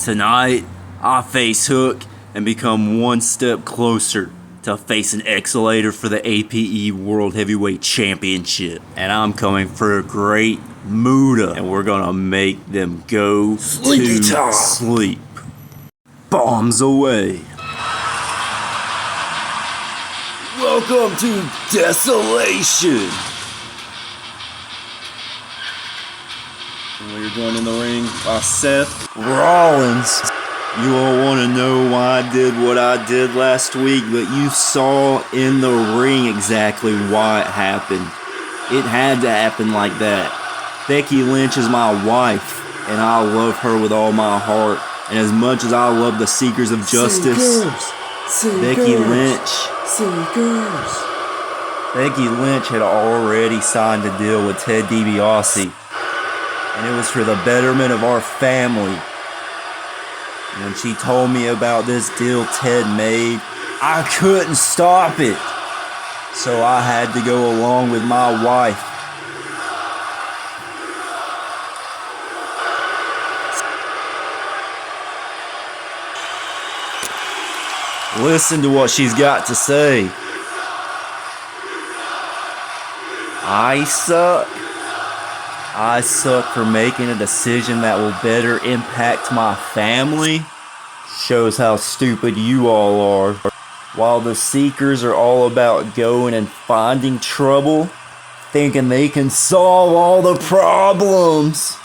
Tonight, I face Hook and become one step closer to facing Exolator for the APE World Heavyweight Championship. And I'm coming for a great Muda, and we're gonna make them go Sleepy to time. sleep. Bombs away. Welcome to Desolation. We're joined in the ring by Seth Rollins. You all want to know why I did what I did last week, but you saw in the ring exactly why it happened. It had to happen like that. Becky Lynch is my wife, and I love her with all my heart. And as much as I love the Seekers of Justice, Becky Lynch had already signed a deal with Ted DiBiase, and it was for the betterment of our family. When she told me about this deal Ted made, I couldn't stop it, so I had to go along with my wife. Listen to what she's got to say. I suck. I suck for making a decision that will better impact my family. Shows how stupid you all are. While the Seekers are all about going and finding trouble, thinking they can solve all the problems,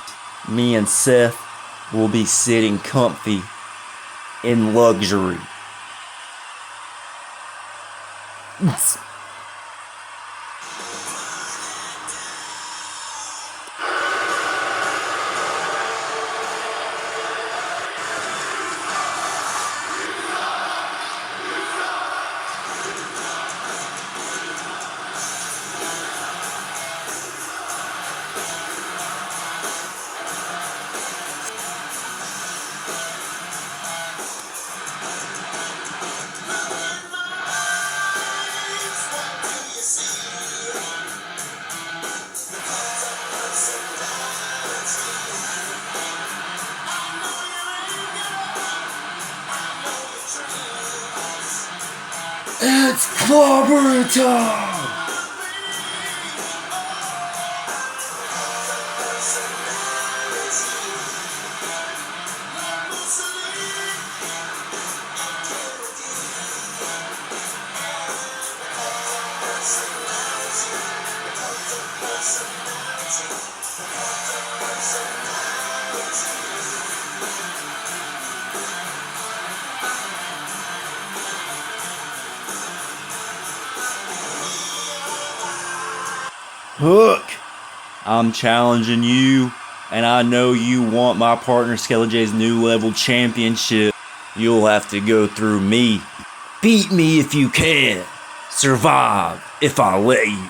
me and Seth will be sitting comfy in luxury. It's clobbering time! Hook, I'm challenging you, and I know you want my partner Skelly J's new level championship. You'll have to go through me. Beat me if you can. Survive if I let you.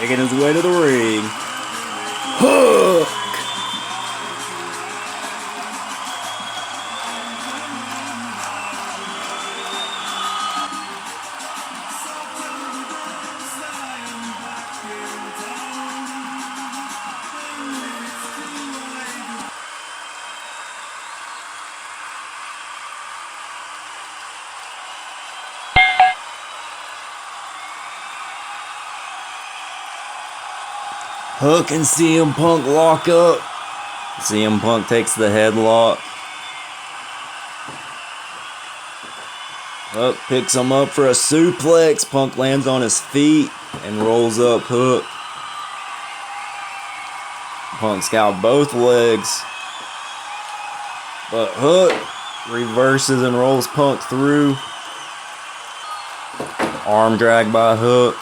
Making his way to the ring. Hook! Hook and CM Punk lock up. CM Punk takes the headlock. Hook picks him up for a suplex. Punk lands on his feet and rolls up Hook. Punk's got both legs, but Hook reverses and rolls Punk through. Arm drag by Hook.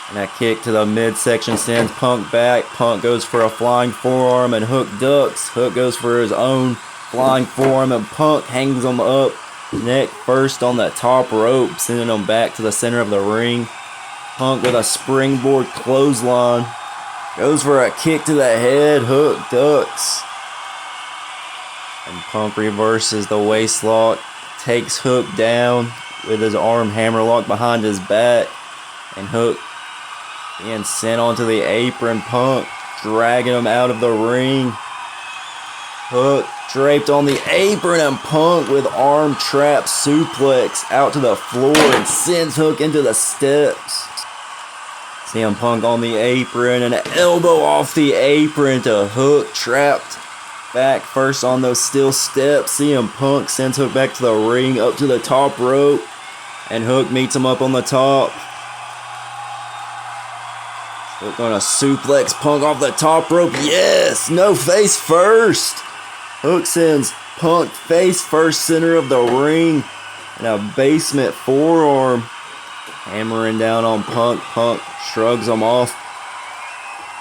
And that kick to the midsection sends Punk back. Punk goes for a flying forearm and Hook ducks. Hook goes for his own flying forearm and Punk hangs him up neck first on that top rope, sending him back to the center of the ring. Punk with a springboard clothesline. Goes for a kick to the head. Hook ducks. And Punk reverses the waist lock, takes Hook down with his arm hammerlock behind his back, and Hook being sent onto the apron. Punk dragging him out of the ring. Hook draped on the apron, and Punk with arm trap suplex out to the floor and sends Hook into the steps. CM Punk on the apron and an elbow off the apron to Hook, trapped back first on those steel steps. CM Punk sends Hook back to the ring, up to the top rope, and Hook meets him up on the top. Hook gonna suplex Punk off the top rope. Yes! No, face first! Hook sends Punk face first, center of the ring, and a basement forearm. Hammering down on Punk. Punk shrugs him off.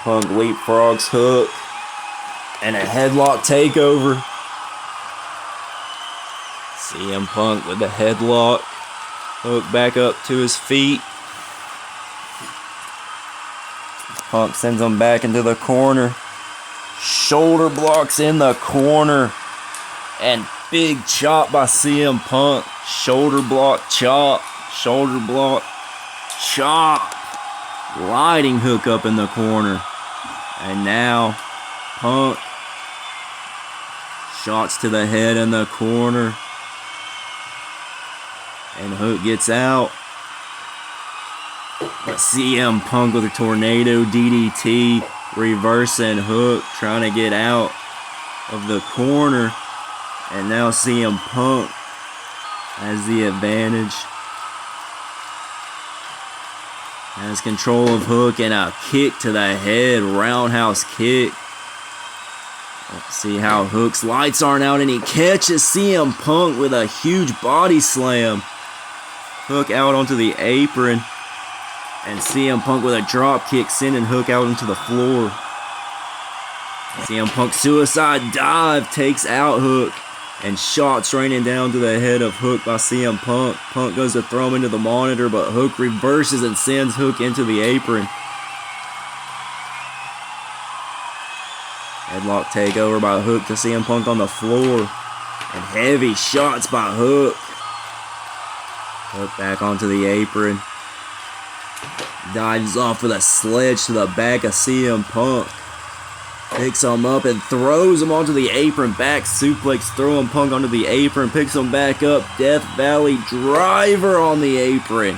Punk leapfrogs Hook. And a headlock takeover. CM Punk with the headlock. Hook back up to his feet. Punk sends him back into the corner. Shoulder blocks in the corner. And big chop by CM Punk. Shoulder block chop. Shoulder block chop. Gliding Hook up in the corner. And now Punk. Shots to the head in the corner. And Hook gets out. But CM Punk with a tornado DDT. Reversing Hook. Trying to get out of the corner. And now CM Punk has the advantage. Has control of Hook and a kick to the head. Roundhouse kick. Let's see how Hook's lights aren't out, and he catches CM Punk with a huge body slam. Hook out onto the apron. And CM Punk with a drop kick, sending Hook out into the floor. CM Punk suicide dive takes out Hook. And shots raining down to the head of Hook by CM Punk. Punk goes to throw him into the monitor, but Hook reverses and sends Hook into the apron. Headlock takeover by Hook to CM Punk on the floor. And heavy shots by Hook. Hook back onto the apron. Dives off with a sledge to the back of CM Punk. Picks him up and throws him onto the apron. Back suplex, throwing Punk onto the apron. Picks him back up. Death Valley driver on the apron.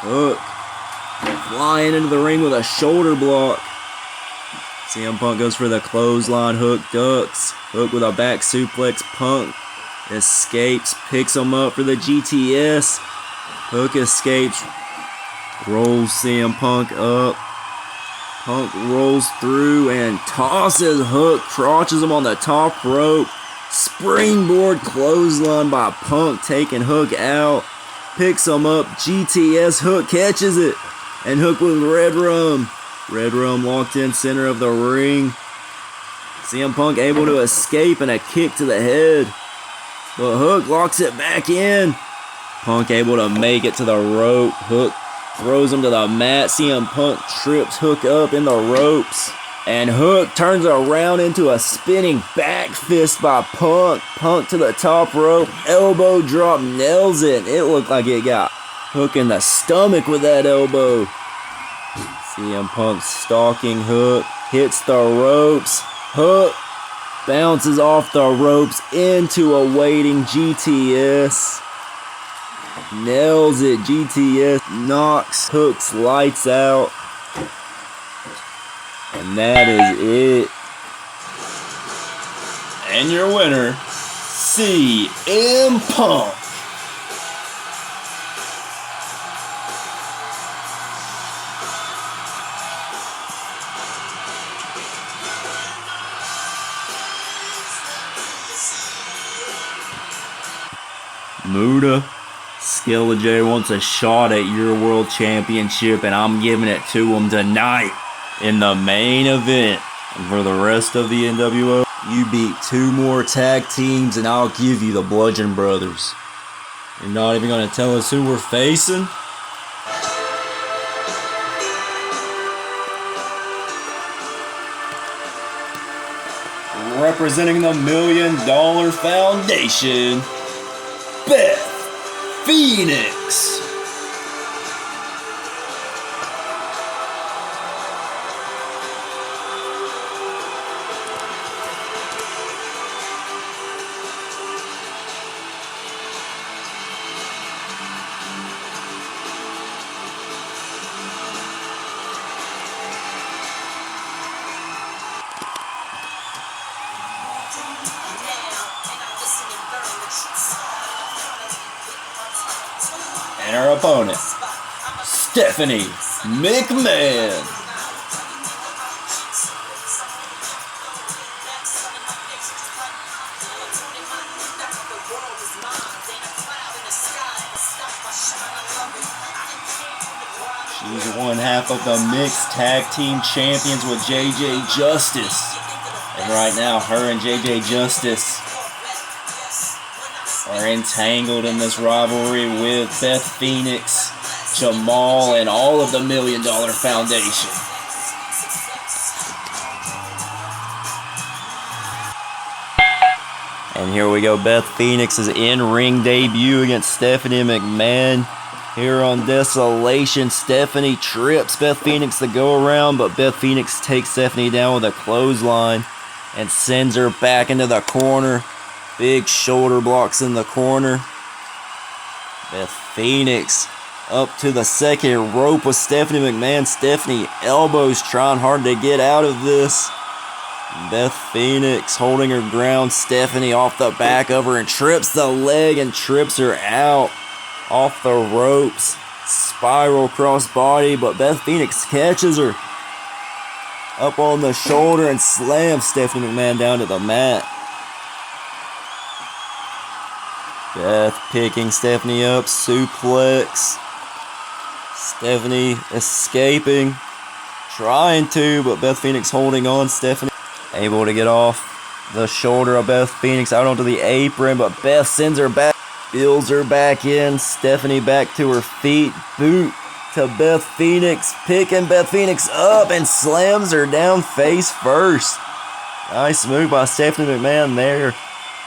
Hook flying into the ring with a shoulder block. CM Punk goes for the clothesline. Hook ducks. Hook with a back suplex. Punk escapes. Picks him up for the GTS. Hook escapes. Rolls CM Punk up. Punk rolls through and tosses Hook, crotches him on the top rope. Springboard clothesline by Punk, taking Hook out. Picks him up, GTS, Hook catches it. And Hook with Red Rum. Red Rum locked in center of the ring. CM Punk able to escape and a kick to the head. But Hook locks it back in. Punk able to make it to the rope. Hook throws him to the mat. CM Punk trips Hook up in the ropes. And Hook turns around into a spinning back fist by Punk. Punk to the top rope. Elbow drop, nails it. It looked like it got Hook in the stomach with that elbow. CM Punk stalking Hook. Hits the ropes. Hook bounces off the ropes into a waiting GTS. Nails it. GTS knocks Hook's lights out. And that is it. And your winner, CM Punk. Muda, Skilla J wants a shot at your world championship, and I'm giving it to him tonight in the main event. And for the rest of the NWO, you beat 2 more tag teams, and I'll give you the Bludgeon Brothers. You're not even going to tell us who we're facing? representing the $1 Million Foundation, Beth Phoenix. And our opponent, Stephanie McMahon. She's one half of the mixed tag team champions with JJ Justice. And right now, her and JJ Justice are entangled in this rivalry with Beth Phoenix, Jamal, and all of the $1 Million Foundation. And here we go, Beth Phoenix's in-ring debut against Stephanie McMahon. Here on Desolation, Stephanie trips Beth Phoenix to go around, but Beth Phoenix takes Stephanie down with a clothesline and sends her back into the corner. Big shoulder blocks in the corner. Beth Phoenix up to the second rope with Stephanie McMahon. Stephanie elbows, trying hard to get out of this. Beth Phoenix holding her ground. Stephanie off the back of her and trips the leg and trips her out. Off the ropes. Spiral crossbody, but Beth Phoenix catches her up on the shoulder and slams Stephanie McMahon down to the mat. Beth picking Stephanie up, suplex. Stephanie escaping, trying to, but Beth Phoenix holding on. Stephanie able to get off the shoulder of Beth Phoenix out onto the apron, but Beth sends her back, builds her back in. Stephanie back to her feet, boot to Beth Phoenix, picking Beth Phoenix up and slams her down face first. Nice move by Stephanie McMahon there.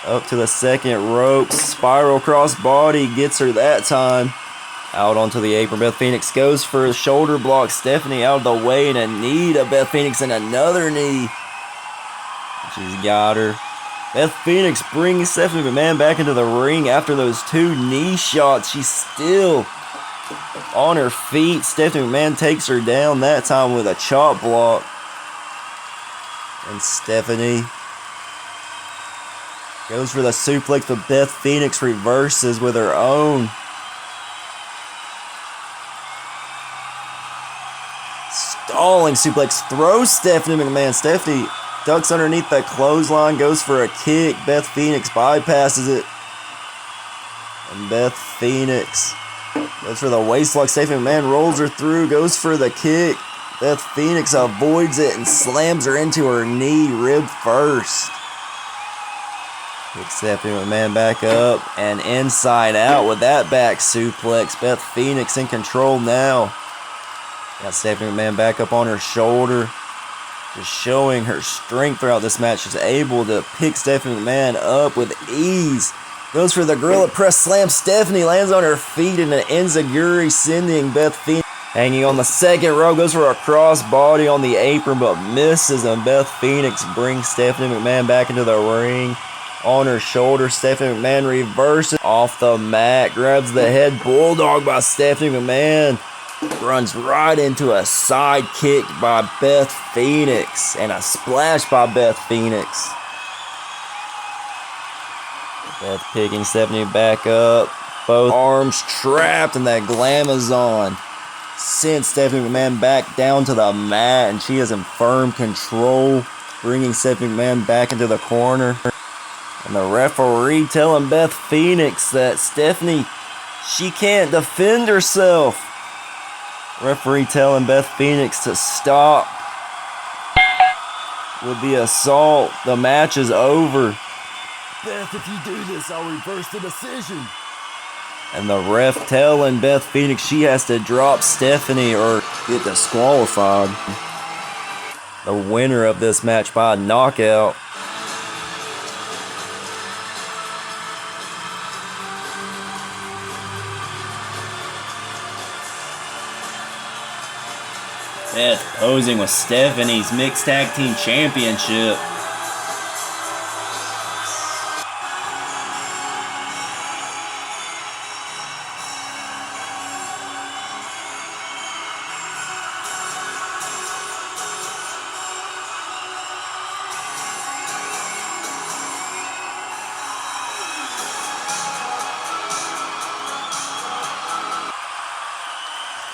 Up to the second rope, spiral cross body, gets her that time. Out onto the apron, Beth Phoenix goes for a shoulder block. Stephanie out of the way, and a knee to Beth Phoenix and another knee. She's got her. Beth Phoenix brings Stephanie McMahon back into the ring after those two knee shots. She's still on her feet. Stephanie McMahon takes her down, that time with a chop block. And Stephanie goes for the suplex, but Beth Phoenix reverses with her own. Stalling suplex, throws Stephanie McMahon. Stephanie ducks underneath that clothesline, goes for a kick. Beth Phoenix bypasses it. And Beth Phoenix goes for the waistlock. Stephanie McMahon rolls her through, goes for the kick. Beth Phoenix avoids it and slams her into her knee, rib first. Picks Stephanie McMahon back up and inside out with that back suplex. Beth Phoenix in control now. Got Stephanie McMahon back up on her shoulder. Just showing her strength throughout this match. She's able to pick Stephanie McMahon up with ease. Goes for the gorilla press slam. Stephanie lands on her feet in an enziguri, sending Beth Phoenix hanging on the second row. Goes for a cross body on the apron, but misses. And Beth Phoenix brings Stephanie McMahon back into the ring. On her shoulder, Stephanie McMahon reverses off the mat, grabs the head bulldog by Stephanie McMahon, runs right into a side kick by Beth Phoenix, and a splash by Beth Phoenix. Beth picking Stephanie back up, both arms trapped in that glamazon. Sends Stephanie McMahon back down to the mat, and she is in firm control, bringing Stephanie McMahon back into the corner. And the referee telling Beth Phoenix that Stephanie, she can't defend herself. Referee telling Beth Phoenix to stop with the assault. The match is over. Beth, if you do this, I'll reverse the decision. And the ref telling Beth Phoenix she has to drop Stephanie or get disqualified. The winner of this match by knockout Beth posing with Stephanie's Mixed Tag Team Championship.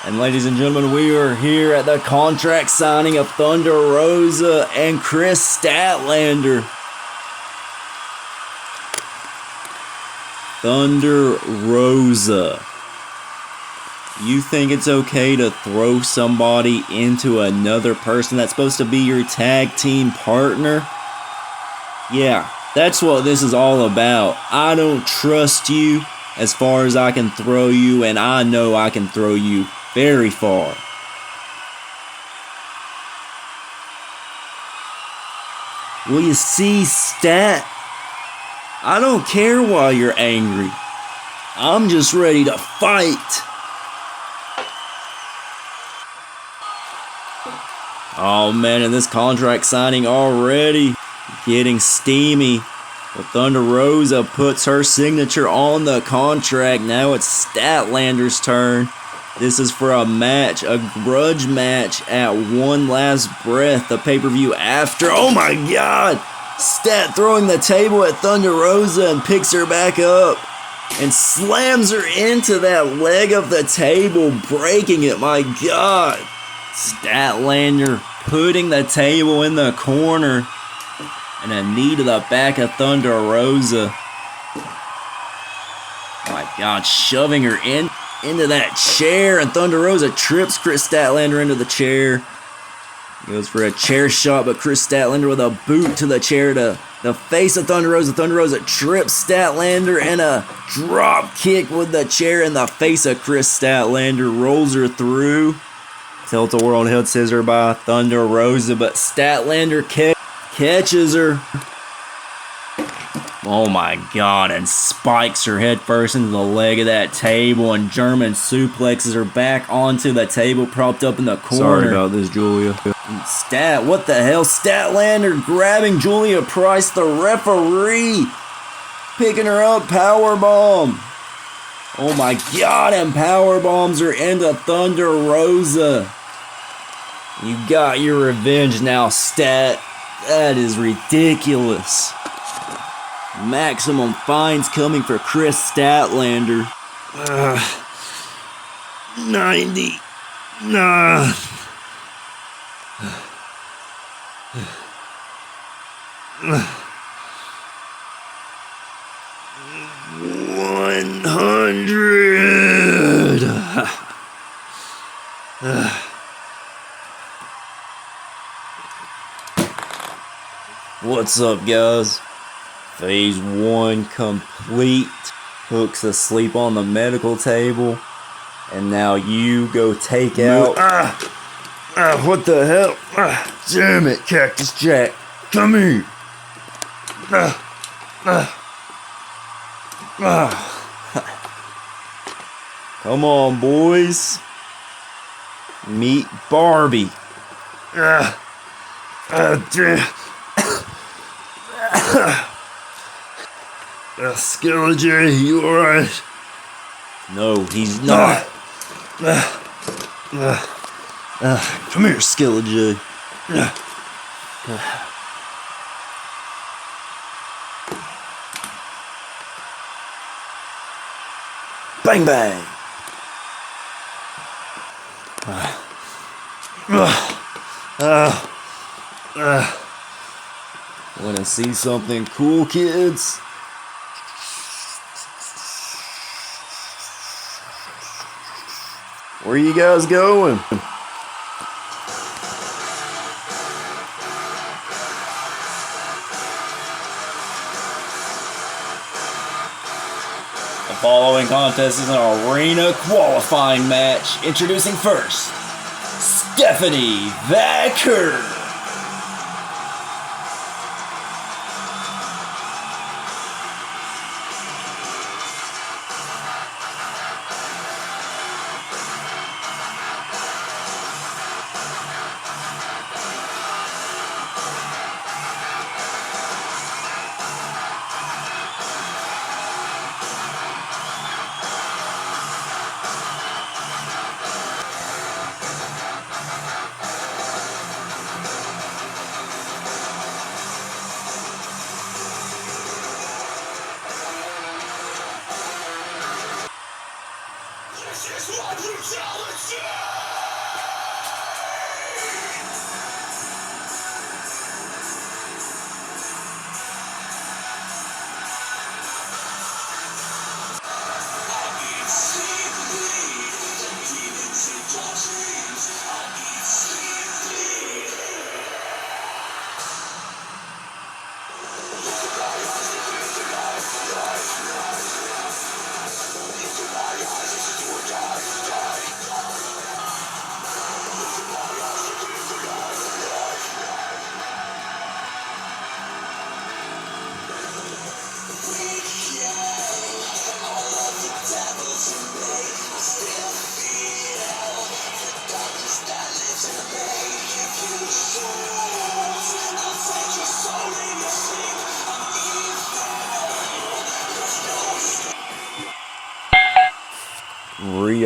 And ladies and gentlemen, we are here at the contract signing of Thunder Rosa and Chris Statlander. Thunder Rosa. You think it's okay to throw somebody into another person that's supposed to be your tag team partner? Yeah, that's what this is all about. I don't trust you as far as I can throw you, and I know I can throw you very far. Well, you see, Stat, I don't care why you're angry. I'm just ready to fight. Oh man, and this contract signing already getting steamy. Well, Thunder Rosa puts her signature on the contract. Now it's Statlander's turn. This is for a match, a grudge match at One Last Breath, the pay-per-view after. Oh my god! Stat throwing the table at Thunder Rosa and picks her back up and slams her into that leg of the table, breaking it. My god! Statlander putting the table in the corner and a knee to the back of Thunder Rosa. My god, shoving her into that chair, and Thunder Rosa trips Chris Statlander into the chair. Goes for a chair shot, but Chris Statlander with a boot to the chair to the face of Thunder Rosa. Thunder Rosa trips Statlander, and a drop kick with the chair in the face of Chris Statlander. Rolls her through. Tilt-a-whirl head scissor by Thunder Rosa, but Statlander catches her. Oh my god, and spikes her head first into the leg of that table, and German suplexes her back onto the table, propped up in the corner. Sorry about this, Julia. What the hell? Statlander grabbing Julia Price, the referee, picking her up, powerbomb. Oh my god, and powerbombs her into Thunder Rosa. You got your revenge now, Stat. That is ridiculous. Maximum fines coming for Chris Statlander. 90. Nah. 100. What's up, guys? Phase 1 complete. Hook's asleep on the medical table. And now you go take out... What the hell? Damn it, Cactus Jack. Come here. Come on, boys. Meet Barbie. Damn. Skeletor, you alright? No, he's not. Come here, Skeletor. Bang, bang. Wanna see something cool, kids? Where you guys going? The following contest is an arena qualifying match. Introducing first, Stephanie Vacker.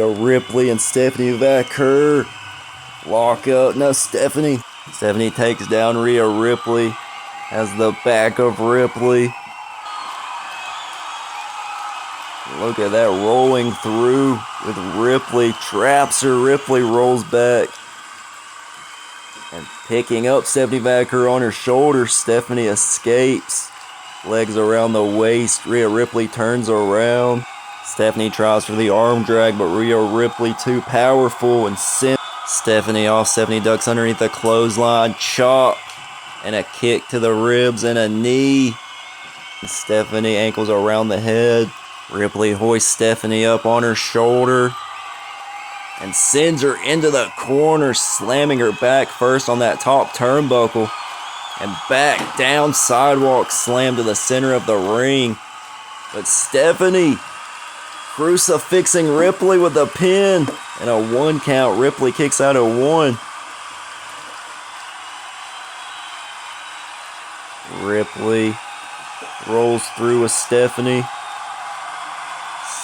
Rhea Ripley and Stephanie Vaquer lock up. No, Stephanie. Stephanie takes down Rhea Ripley. Has the back of Ripley. Look at that, rolling through with Ripley. Traps her. Ripley rolls back. And picking up Stephanie Vaquer on her shoulder. Stephanie escapes. Legs around the waist. Rhea Ripley turns around. Stephanie tries for the arm drag, but Rhea Ripley too powerful and sends Stephanie off. Stephanie ducks underneath the clothesline. Chop. And a kick to the ribs and a knee. Stephanie ankles around the head. Ripley hoists Stephanie up on her shoulder and sends her into the corner, slamming her back first on that top turnbuckle and back down sidewalk slam to the center of the ring. But Stephanie crucifixing Ripley with a pin and a 1 count. Ripley kicks out at 1. Ripley rolls through with Stephanie.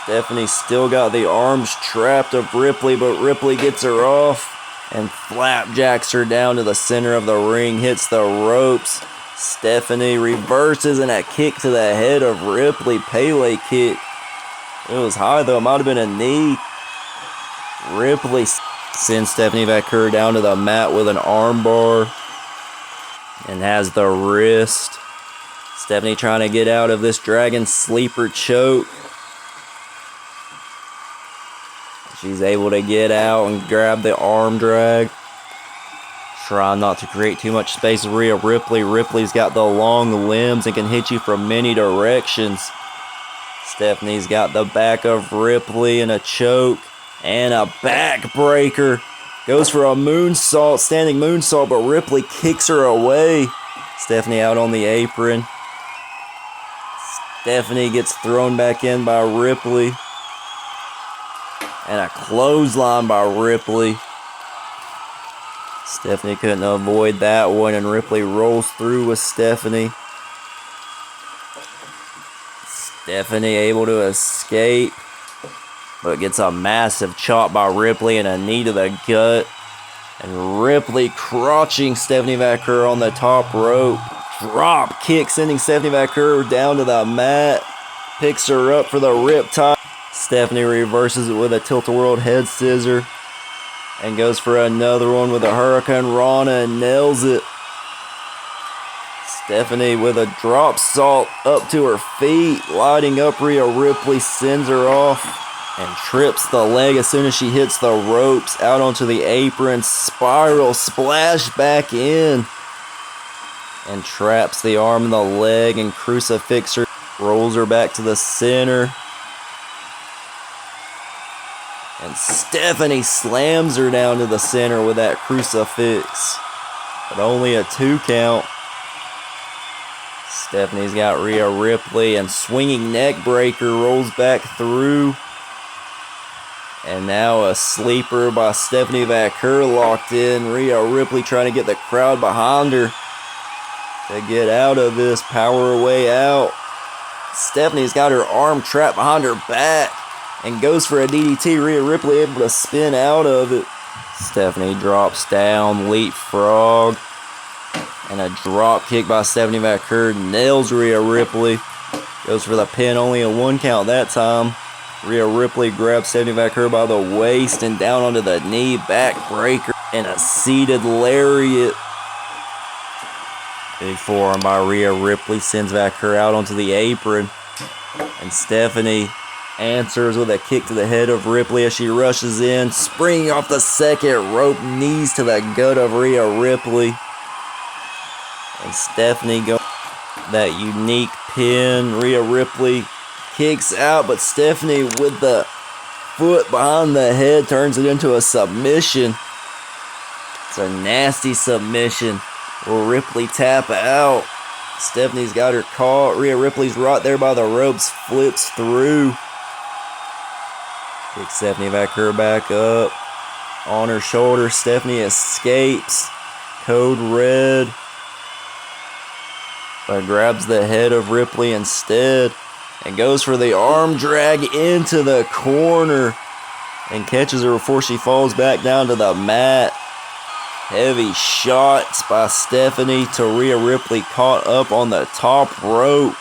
Stephanie still got the arms trapped of Ripley, but Ripley gets her off and flapjacks her down to the center of the ring, hits the ropes. Stephanie reverses and a kick to the head of Ripley, Pele kick. It was high though, it might have been a knee. Ripley sends Stephanie Vaquer down to the mat with an armbar and has the wrist. Stephanie trying to get out of this dragon sleeper choke. She's able to get out and grab the arm drag. Trying not to create too much space with Rhea Ripley. Ripley's got the long limbs and can hit you from many directions. Stephanie's got the back of Ripley and a choke and a backbreaker. Goes for a moonsault, standing moonsault, but Ripley kicks her away. Stephanie out on the apron. Stephanie gets thrown back in by Ripley. And a clothesline by Ripley. Stephanie couldn't avoid that one, and Ripley rolls through with Stephanie. Stephanie able to escape, but gets a massive chop by Ripley and a knee to the gut. And Ripley crotching Stephanie Vaquer on the top rope. Drop kick, sending Stephanie Vaquer down to the mat. Picks her up for the riptide. Stephanie reverses it with a tilt-a-whirl head scissor and goes for another one with a Hurricane Rana and nails it. Stephanie with a drop salt up to her feet, lighting up Rhea Ripley, sends her off and trips the leg as soon as she hits the ropes, out onto the apron, spiral splash back in and traps the arm and the leg and crucifix her, rolls her back to the center. And Stephanie slams her down to the center with that crucifix. But only a 2 count. Stephanie's got Rhea Ripley and swinging neck breaker, rolls back through. And now a sleeper by Stephanie Vaquer locked in. Rhea Ripley trying to get the crowd behind her to get out of this, power her way out. Stephanie's got her arm trapped behind her back and goes for a DDT. Rhea Ripley able to spin out of it. Stephanie drops down, leapfrog, and a drop kick by Stephanie Vaquer nails Rhea Ripley. Goes for the pin, only a 1 count that time. Rhea Ripley grabs Stephanie Vaquer by the waist and down onto the knee, backbreaker, and a seated lariat. Big forearm by Rhea Ripley sends Vaquer out onto the apron, and Stephanie answers with a kick to the head of Ripley as she rushes in, springing off the second rope, knees to the gut of Rhea Ripley. And Stephanie goes that unique pin. Rhea Ripley kicks out, but Stephanie with the foot behind the head turns it into a submission. It's a nasty submission. Will Ripley tap out? Stephanie's got her caught. Rhea Ripley's right there by the ropes, flips through. Kicks Stephanie Vaquer back up. On her shoulder, Stephanie escapes. Code red. But grabs the head of Ripley instead and goes for the arm drag into the corner. and catches her before she falls back down to the mat. Heavy shots by Stephanie to Rhea Ripley, caught up on the top rope.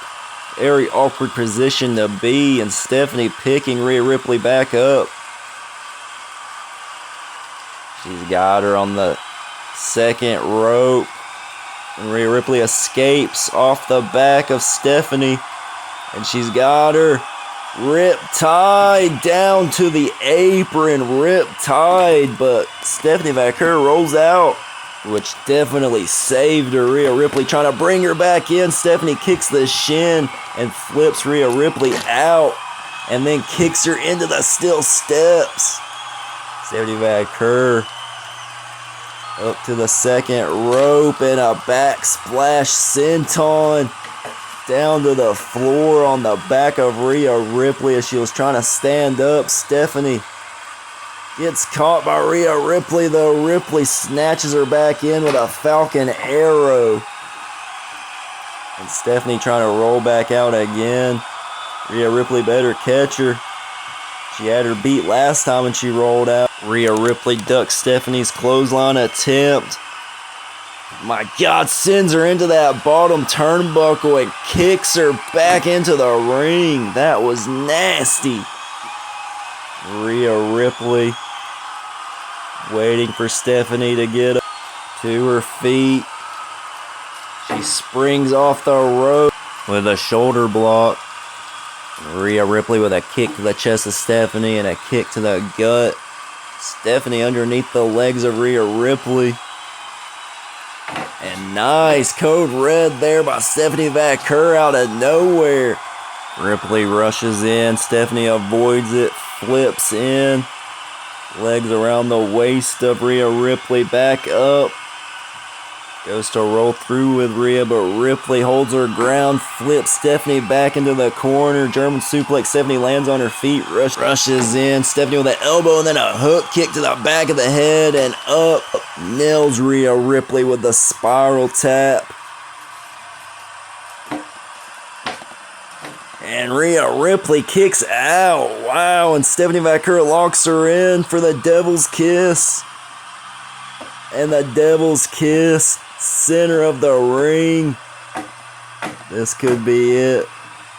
Very awkward position to be, and Stephanie picking Rhea Ripley back up. She's got her on the second rope, and Rhea Ripley escapes off the back of Stephanie, and she's got her rip-tied down to the apron, rip-tied, but Stephanie Vaquer rolls out, which definitely saved her. Rhea Ripley trying to bring her back in. Stephanie kicks the shin and flips Rhea Ripley out, and then kicks her into the steel steps. Stephanie Vaquer up to the second rope, and a back splash senton down to the floor on the back of Rhea Ripley as she was trying to stand up. Stephanie gets caught by Rhea Ripley, though. Ripley snatches her back in with a Falcon Arrow. And Stephanie trying to roll back out again. Rhea Ripley better catch her. She had her beat last time when she rolled out. Rhea Ripley ducks Stephanie's clothesline attempt. My God, sends her into that bottom turnbuckle and kicks her back into the ring. That was nasty. Rhea Ripley waiting for Stephanie to get up to her feet. She springs off the rope with a shoulder block. Rhea Ripley with a kick to the chest of Stephanie and a kick to the gut. Stephanie underneath the legs of Rhea Ripley. And nice code red there by Stephanie Vaquer out of nowhere. Ripley rushes in. Stephanie avoids it. Flips in. Legs around the waist of Rhea Ripley. Back up. Goes to roll through with Rhea, but Ripley holds her ground. Flips Stephanie back into the corner. German suplex. Stephanie lands on her feet. Rushes in. Stephanie with an elbow and then a hook kick to the back of the head and up. Nails Rhea Ripley with the spiral tap. And Rhea Ripley kicks out. Wow, and Stephanie Vaquer locks her in for the Devil's Kiss. And the Devil's Kiss, center of the ring. This could be it.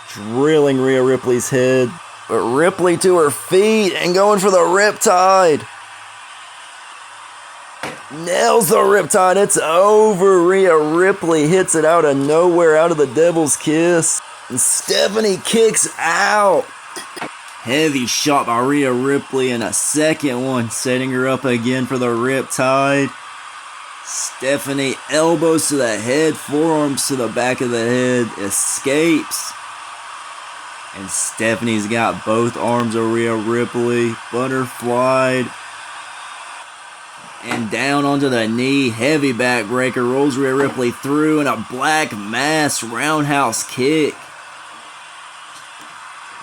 Drilling Rhea Ripley's head. But Ripley to her feet and going for the Riptide. Nails the Riptide. It's over. Rhea Ripley hits it out of nowhere, out of the Devil's Kiss. And Stephanie kicks out. Heavy shot by Rhea Ripley and a second one, setting her up again for the Riptide. Stephanie elbows to the head, forearms to the back of the head, escapes. And Stephanie's got both arms of Rhea Ripley, butterflied. And down onto the knee, heavy backbreaker, rolls Rhea Ripley through, and a black mass roundhouse kick.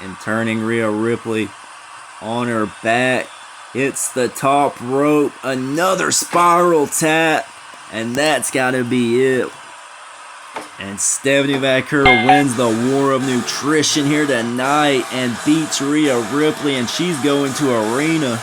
And turning Rhea Ripley on her back, hits the top rope, another spiral tap, and that's gotta be it. And Stephanie Vaquer wins the War of Nutrition here tonight and beats Rhea Ripley, and she's going to Arena.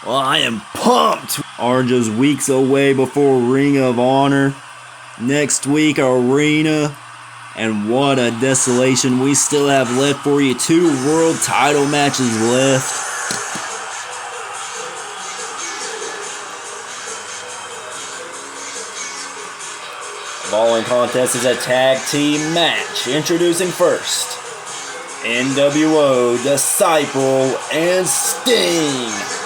Well, I am pumped. Are just weeks away before Ring of Honor. Next week, Arena. And what a desolation we still have left for you. 2 world title matches left. The following contest is a tag team match. Introducing first, NWO, Disciple, and Sting.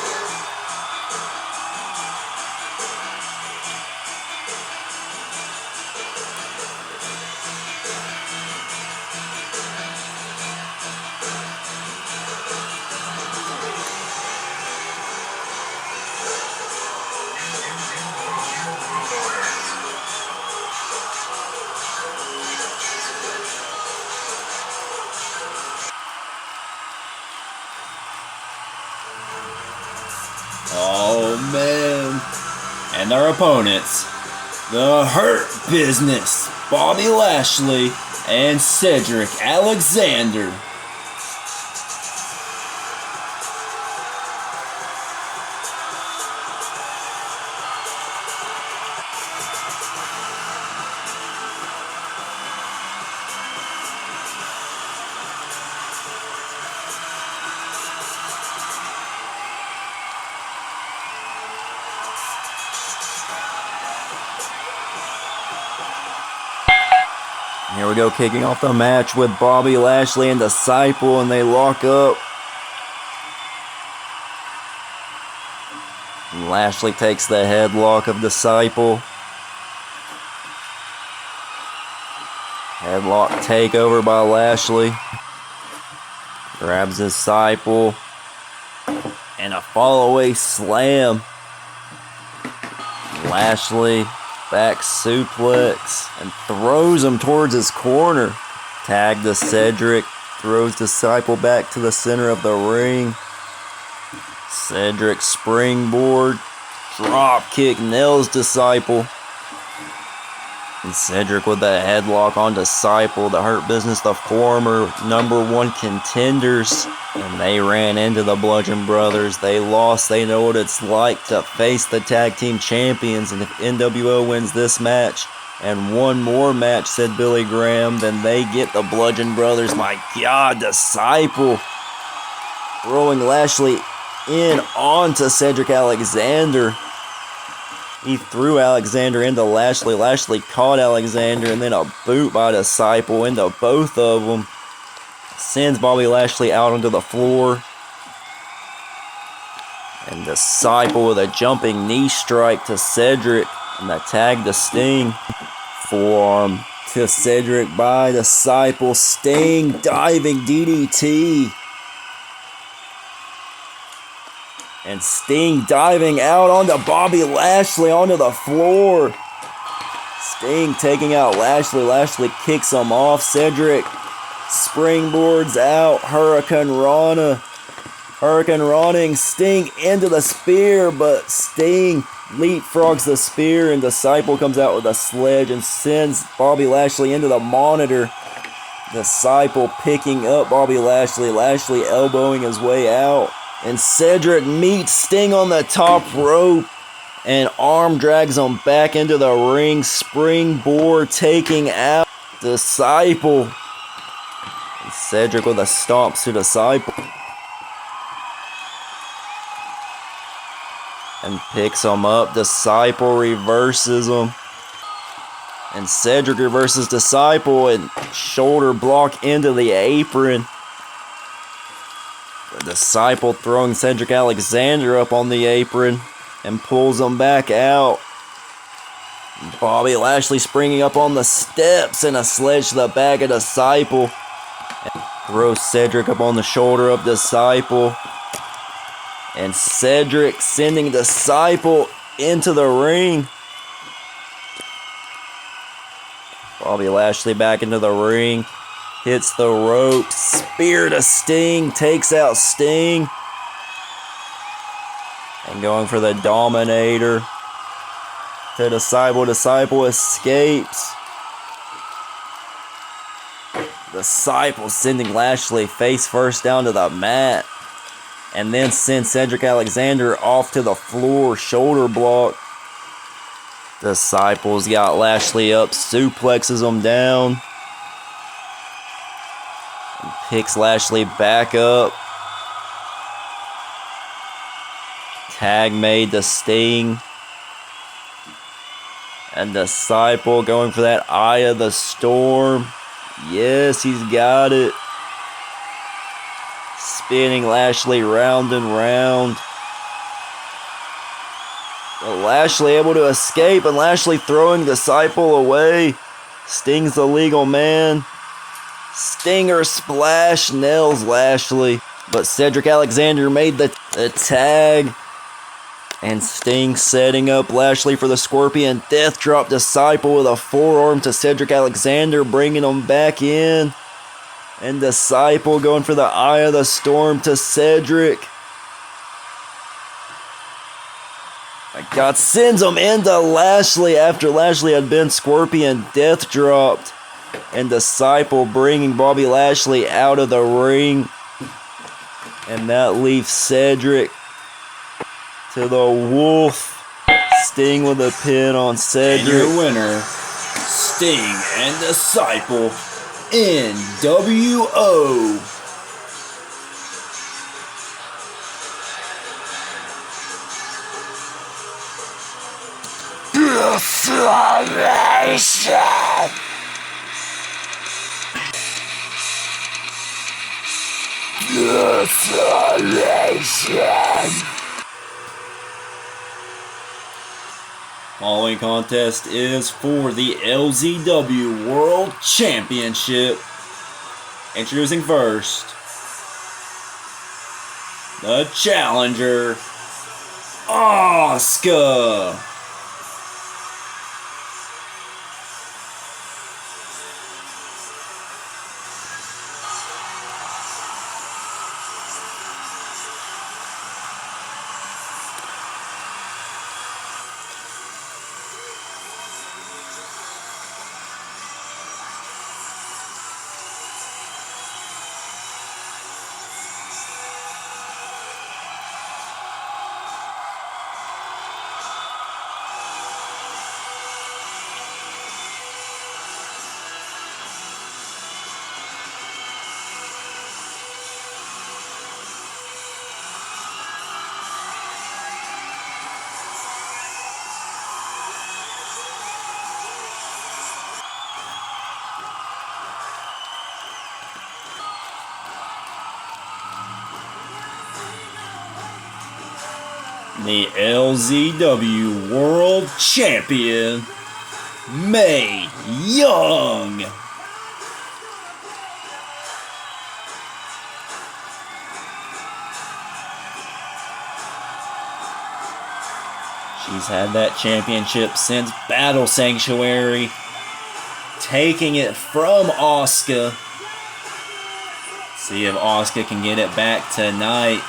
man. And their opponents, the Hurt Business, Bobby Lashley and Cedric Alexander. Here we go, kicking off the match with Bobby Lashley and Disciple, and they lock up. And Lashley takes the headlock of Disciple. Headlock takeover by Lashley. Grabs Disciple. And a fall-away slam. Lashley back suplex and throws him towards his corner. Tag to Cedric. Throws Disciple back to the center of the ring. Cedric springboard. Drop kick nails Disciple. And Cedric with the headlock on Disciple. The Hurt Business, the former #1 contenders. And they ran into the Bludgeon Brothers. They lost. They know what it's like to face the tag team champions. And if NWO wins this match and one more match, said Billy Graham, then they get the Bludgeon Brothers. My God, Disciple throwing Lashley in onto Cedric Alexander. He threw Alexander into Lashley. Lashley caught Alexander, and then a boot by Disciple into both of them. Sends Bobby Lashley out onto the floor. And Disciple with a jumping knee strike to Cedric. And the tag to Sting. Forearm to Cedric by Disciple. Sting diving DDT. And Sting diving out onto Bobby Lashley onto the floor. Sting taking out Lashley. Lashley kicks him off. Cedric springboards out. Hurricane Rana. Hurricane Rana-ing Sting into the spear, but Sting leapfrogs the spear, and Disciple comes out with a sledge and sends Bobby Lashley into the monitor. Disciple picking up Bobby Lashley. Lashley elbowing his way out. And Cedric meets Sting on the top rope and arm drags him back into the ring. Springboard taking out Disciple. And Cedric with a stomp to Disciple. And picks him up. Disciple reverses him. And Cedric reverses Disciple and shoulder block into the apron. The Disciple throwing Cedric Alexander up on the apron and pulls him back out. Bobby Lashley springing up on the steps and a sledge to the back of Disciple. And throws Cedric up on the shoulder of Disciple. And Cedric sending Disciple into the ring. Bobby Lashley back into the ring. Hits the rope. Spear to Sting. Takes out Sting. And going for the Dominator. To Disciple. Disciple escapes. Disciple sending Lashley face first down to the mat. And then sends Cedric Alexander off to the floor. Shoulder block. Disciple's got Lashley up. Suplexes him down. And picks Lashley back up. Tag made to Sting. And Disciple going for that Eye of the Storm. Yes, he's got it. Spinning Lashley round and round. But Lashley able to escape, and Lashley throwing Disciple away. Sting's the legal man. Stinger splash nails Lashley. But Cedric Alexander made the tag. And Sting setting up Lashley for the Scorpion Death Drop. Disciple with a forearm to Cedric Alexander, bringing him back in. And Disciple going for the Eye of the Storm to Cedric. God sends him into Lashley after Lashley had been Scorpion death dropped. And Disciple bringing Bobby Lashley out of the ring. And that leaves Cedric to the Wolf. Sting with a pin on Cedric. And your winner, Sting and Disciple, NWO. DESOLATION. DESOLATION. Following contest is for the LZW World Championship. Introducing first, the challenger, Asuka. The LZW World Champion, Mae Young. She's had that championship since Battle Sanctuary, taking it from Asuka. See if Asuka can get it back tonight.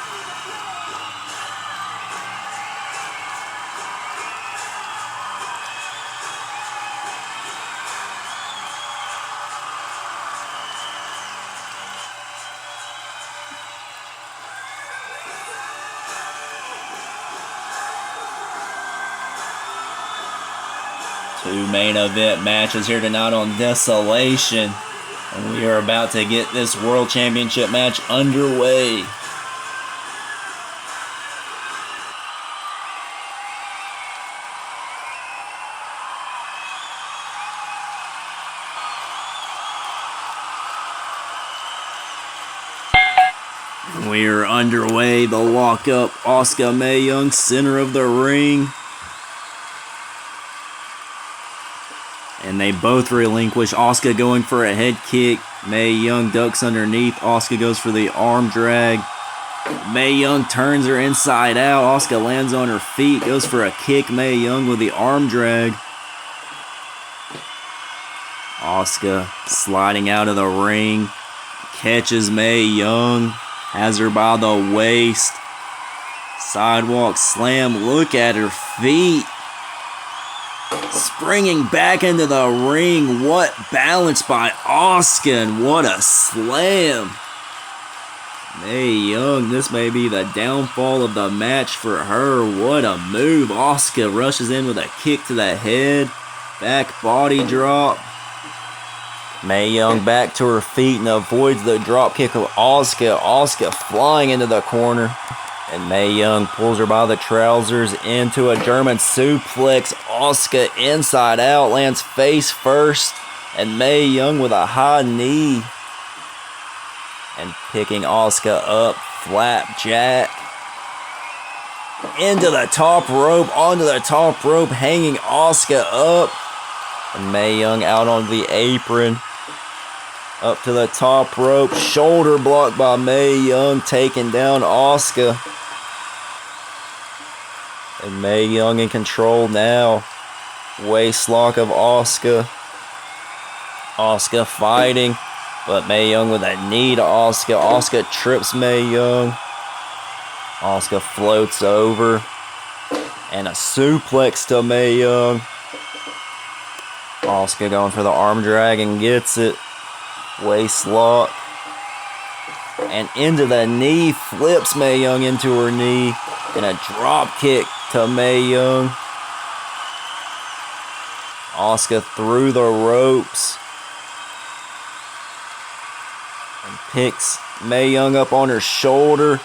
Two main event matches here tonight on Desolation. And we are about to get this World Championship match underway. We are underway. The lockup. Asuka, Mae Young, center of the ring. And they both relinquish. Asuka going for a head kick. Mae Young ducks underneath. Asuka goes for the arm drag. Mae Young turns her inside out. Asuka lands on her feet. Goes for a kick. Mae Young with the arm drag. Asuka sliding out of the ring. Catches Mae Young. Has her by the waist. Sidewalk slam. Look at her feet. Springing back into the ring. What balance by Asuka, and what a slam. Mae Young, this may be the downfall of the match for her. What a move. Asuka rushes in with a kick to the head. Back body drop. Mae Young back to her feet and avoids the drop kick of Asuka. Asuka flying into the corner. And Mae Young pulls her by the trousers into a German suplex. Asuka inside out, lands face first. And Mae Young with a high knee. And picking Asuka up, flapjack. Into the top rope, onto the top rope, hanging Asuka up. And Mae Young out on the apron. Up to the top rope, shoulder block by Mae Young, taking down Asuka. And Mae Young in control now. Waist lock of Asuka. Asuka fighting, but Mae Young with a knee to Asuka. Asuka trips Mae Young. Asuka floats over. And a suplex to Mae Young. Asuka going for the arm drag and gets it. Waist lock. And into the knee. Flips Mae Young into her knee. And a drop kick to Mae Young. Asuka through the ropes. And picks Mae Young up on her shoulder.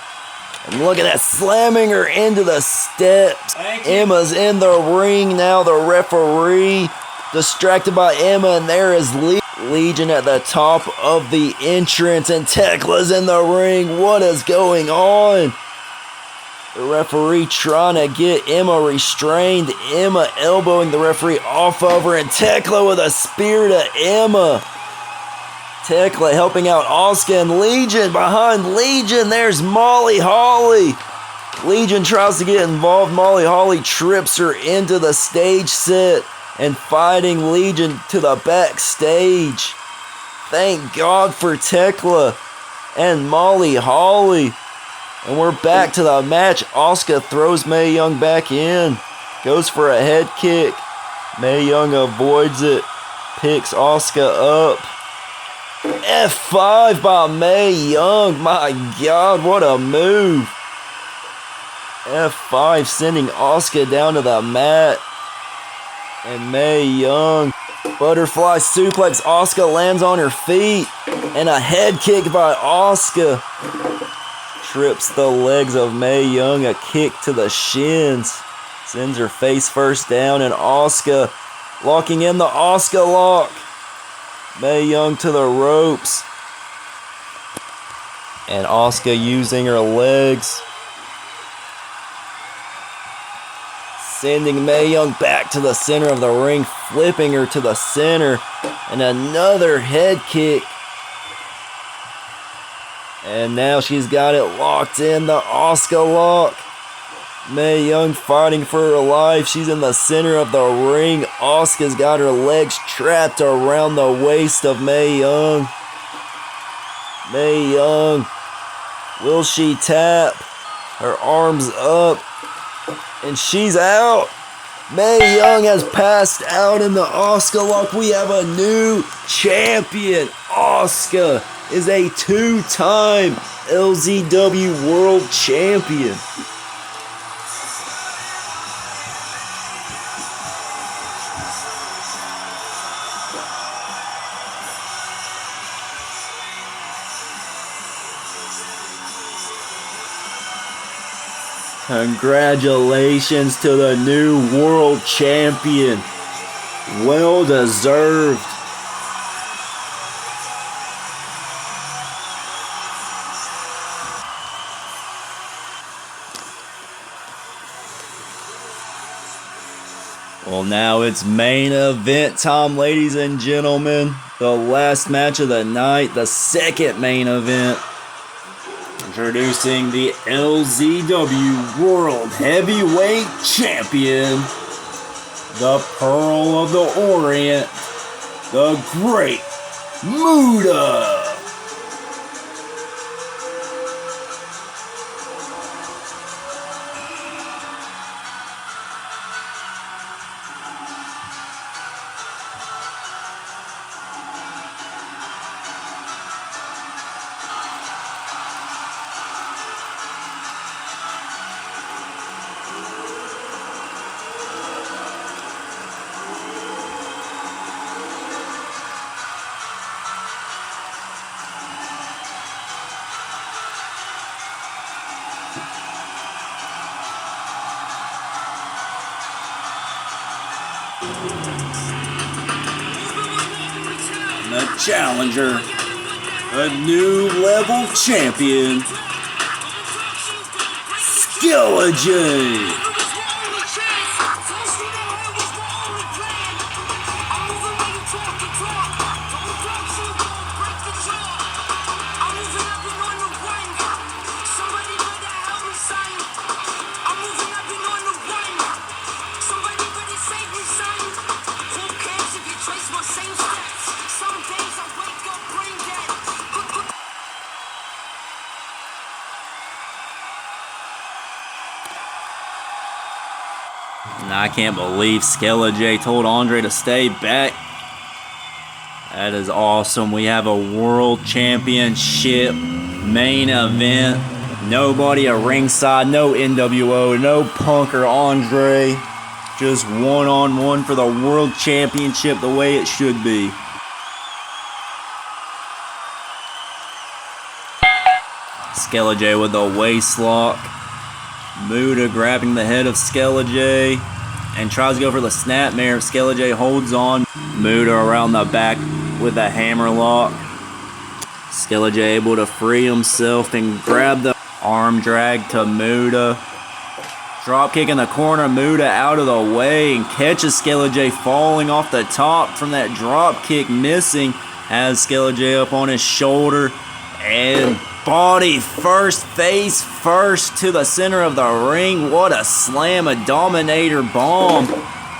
And look at that, slamming her into the steps. Emma's in the ring now, the referee. Distracted by Emma, and there is Legion at the top of the entrance. And Tekla's in the ring. What is going on? The referee trying to get Emma restrained. Emma elbowing the referee off of her. And Tekla with a spear to Emma. Tekla helping out Asuka, and Legion behind Legion. There's Molly Holly. Legion tries to get involved. Molly Holly trips her into the stage set and fighting Legion to the backstage. Thank God for Tekla and Molly Holly. And we're back to the match. Asuka throws Mae Young back in. Goes for a head kick. Mae Young avoids it. Picks Asuka up. F5 by Mae Young. My God, what a move. F5 sending Asuka down to the mat. And Mae Young. Butterfly suplex. Asuka lands on her feet. And a head kick by Asuka. Trips the legs of Mae Young. A kick to the shins. Sends her face first down. And Asuka locking in the Asuka lock. Mae Young to the ropes. And Asuka using her legs. Sending Mae Young back to the center of the ring. Flipping her to the center. And another head kick. And now she's got it locked in. The Asuka lock. Mae Young fighting for her life. She's in the center of the ring. Asuka's got her legs trapped around the waist of Mae Young. Mae Young. Will she tap? Her arms up. And she's out. Mae Young has passed out in the Asuka lock. We have a new champion. Asuka is a two-time LZW World Champion. Congratulations to the new world champion. Well deserved. Well, now it's main event time, ladies and gentlemen. The last match of the night, the second main event. Introducing the LZW World Heavyweight Champion, the Pearl of the Orient, the Great Muta. The challenger, a new level champion, Skeleton. And I can't believe SkeleJ told Andre to stay back. That is awesome. We have a world championship main event. Nobody at ringside, no NWO, no Punk or Andre. Just one-on-one for the world championship the way it should be. SkeleJ with the waist lock. Muta grabbing the head of SkeleJ and tries to go for the snapmare. SkeleJ holds on. Muta around the back with a hammer lock. SkeleJ able to free himself and grab the arm drag to Muta. Drop kick in the corner. Muta out of the way and catches SkeleJ falling off the top from that drop kick, missing. Has SkeleJ up on his shoulder and body first, face first to the center of the ring. What a slam, a Dominator bomb.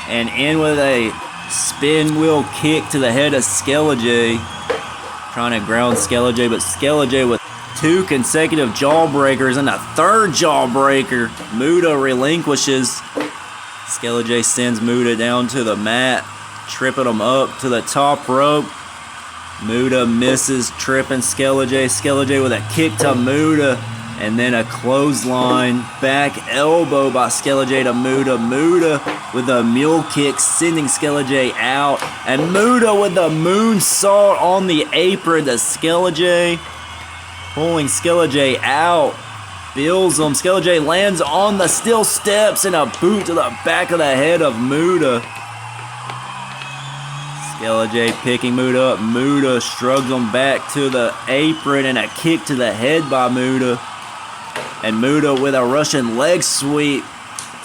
And in with a spin wheel kick to the head of SkeleJ. Trying to ground SkeleJ, but SkeleJ with 2 consecutive jawbreakers and a 3rd jawbreaker. Muta relinquishes. SkeleJ sends Muta down to the mat, tripping him up to the top rope. Muta misses, tripping SkeleJ. SkeleJ with a kick to Muta, and then a clothesline back elbow by SkeleJ to Muta. Muta with a mule kick, sending SkeleJ out. And Muta with the moonsault on the apron to SkeleJ, pulling SkeleJ out. Feels him. SkeleJ lands on the steel steps and a boot to the back of the head of Muta. SkeleJ picking Muta up. Muta shrugs him back to the apron and a kick to the head by Muta. And Muta with a Russian leg sweep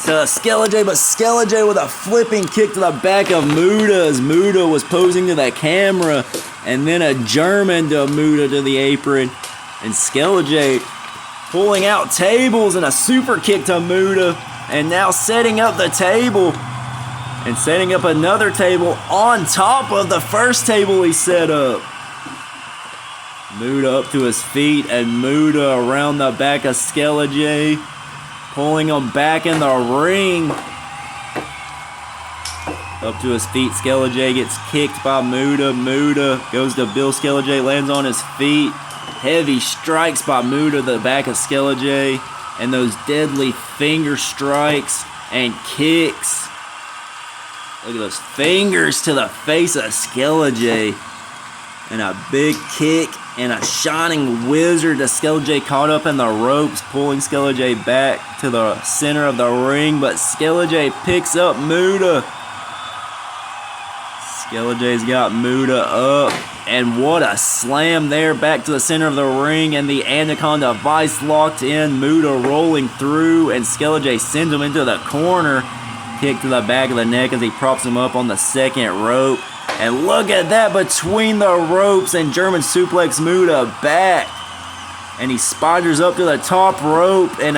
to SkeleJ, but SkeleJ with a flipping kick to the back of Muta as Muta was posing to the camera. And then a German to Muta to the apron. And SkeleJ pulling out tables and a super kick to Muta. And now setting up the table. And setting up another table on top of the first table he set up. Muta up to his feet and Muta around the back of SkeleJ, pulling him back in the ring. Up to his feet, SkeleJ gets kicked by Muta. Muta goes to Bill SkeleJ, lands on his feet. Heavy strikes by Muta to the back of SkeleJ. And those deadly finger strikes and kicks. Look at those fingers to the face of SkeleJ. And a big kick and a shining wizard to SkeleJ caught up in the ropes, pulling SkeleJ back to the center of the ring. But SkeleJ picks up Muta. Skelej's got Muta up. And what a slam there back to the center of the ring. And the Anaconda Vice locked in. Muta rolling through. And Skelej sends him into the corner. Kick to the back of the neck as he props him up on the second rope. And look at that, between the ropes, and German suplex Muta back. And he spiders up to the top rope and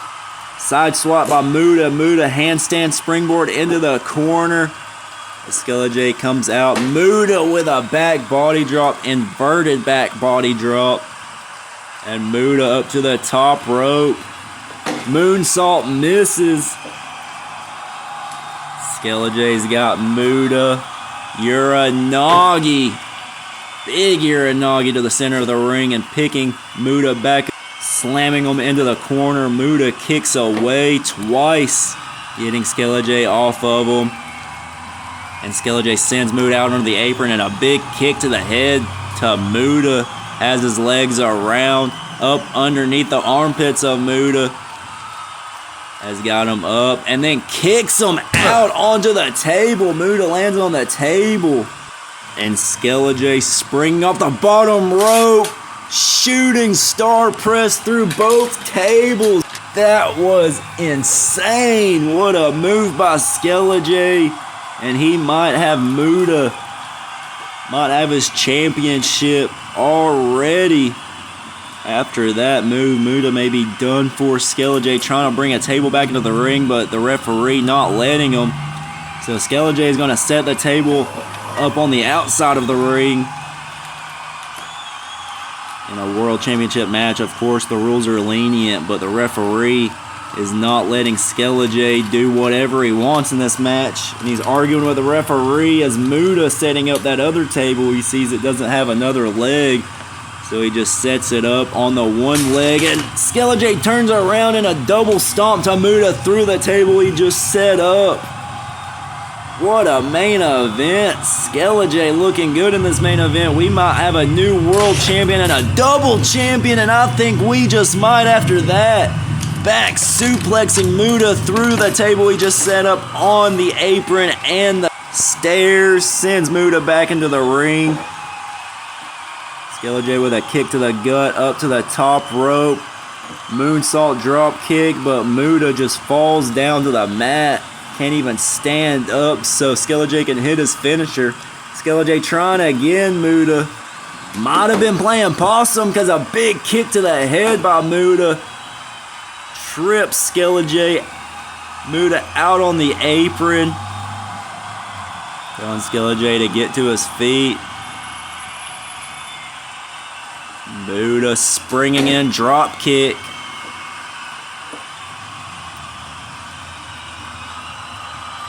side swap by Muta. Muta handstand springboard into the corner. Skelej comes out. Muta with a back body drop, inverted back body drop. And Muta up to the top rope. Moonsault misses. Skelej's got Muta. Uranagi. Big Uranagi to the center of the ring and picking Muta back, slamming him into the corner. Muta kicks away twice, getting Skelej off of him. And Skelej sends Muta out onto the apron and a big kick to the head to Muta. Has his legs around, up underneath the armpits of Muta. Has got him up and then kicks him out onto the table. Muta lands on the table. And Skelej springing off the bottom rope. Shooting star press through both tables. That was insane. What a move by Skelej. And he might have Muta. Might have his championship already. After that move, Muta may be done for. Skelej trying to bring a table back into the ring, but the referee not letting him. So Skelej is going to set the table up on the outside of the ring. In a world championship match, of course, the rules are lenient, but the referee is not letting SkeleJ do whatever he wants in this match. And he's arguing with the referee as Muta setting up that other table. He sees it doesn't have another leg, so he just sets it up on the one leg. And SkeleJ turns around in a double stomp to Muta through the table he just set up. What a main event. SkeleJ looking good in this main event. We might have a new world champion and a double champion, and I think we just might after that. Back suplexing Muta through the table he just set up on the apron and the stairs. Sends Muta back into the ring. SkeleJ with a kick to the gut up to the top rope. Moonsault drop kick, but Muta just falls down to the mat. Can't even stand up so SkeleJ can hit his finisher. SkeleJ trying again, Muta. Might have been playing possum because a big kick to the head by Muta trips SkeleJ. Muta out on the apron. Telling SkeleJ to get to his feet. Muta springing in, drop kick.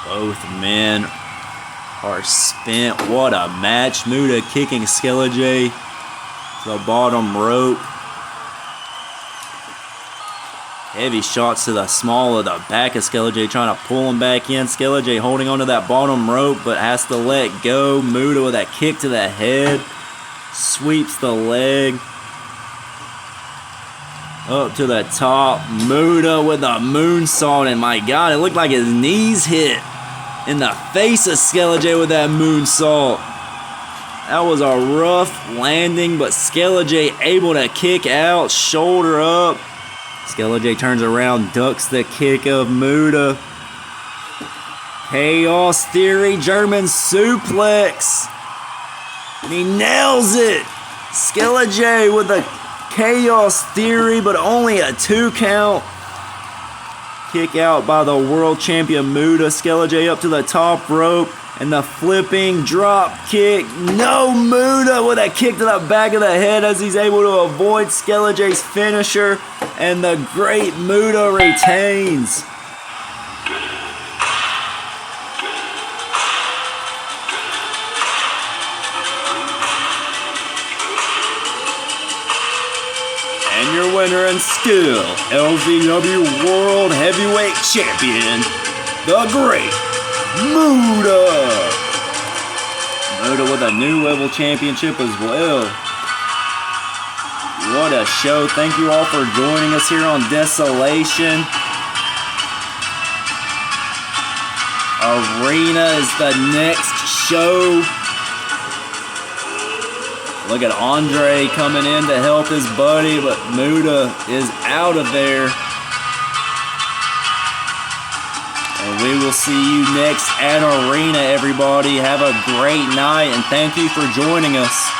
Both men are spent. What a match. Muta kicking SkeleJ to the bottom rope. Heavy shots to the small of the back of SkeleJ, trying to pull him back in. SkeleJ holding onto that bottom rope, but has to let go. Muta with that kick to the head. Sweeps the leg. Up to the top. Muta with a moonsault, and my God, it looked like his knees hit in the face of SkeleJ with that moonsault. That was a rough landing, but SkeleJ able to kick out, shoulder up. SkeleJ turns around, ducks the kick of Muta. Chaos Theory German suplex. And he nails it. SkeleJ with a Chaos Theory, but only a 2 count. Kick out by the world champion Muta. SkeleJ up to the top rope. And the flipping drop kick. No, Muta with a kick to the back of the head as he's able to avoid Skelej's finisher. And the great Muta retains. And your winner and still LZW World Heavyweight Champion, the great Muta. Muta with a new level championship as well. What a show. Thank you all for joining us here on Desolation. Arena is the next show. Look at Andre coming in to help his buddy, but Muta is out of there. And we will see you next at Arena, everybody. Have a great night, and thank you for joining us.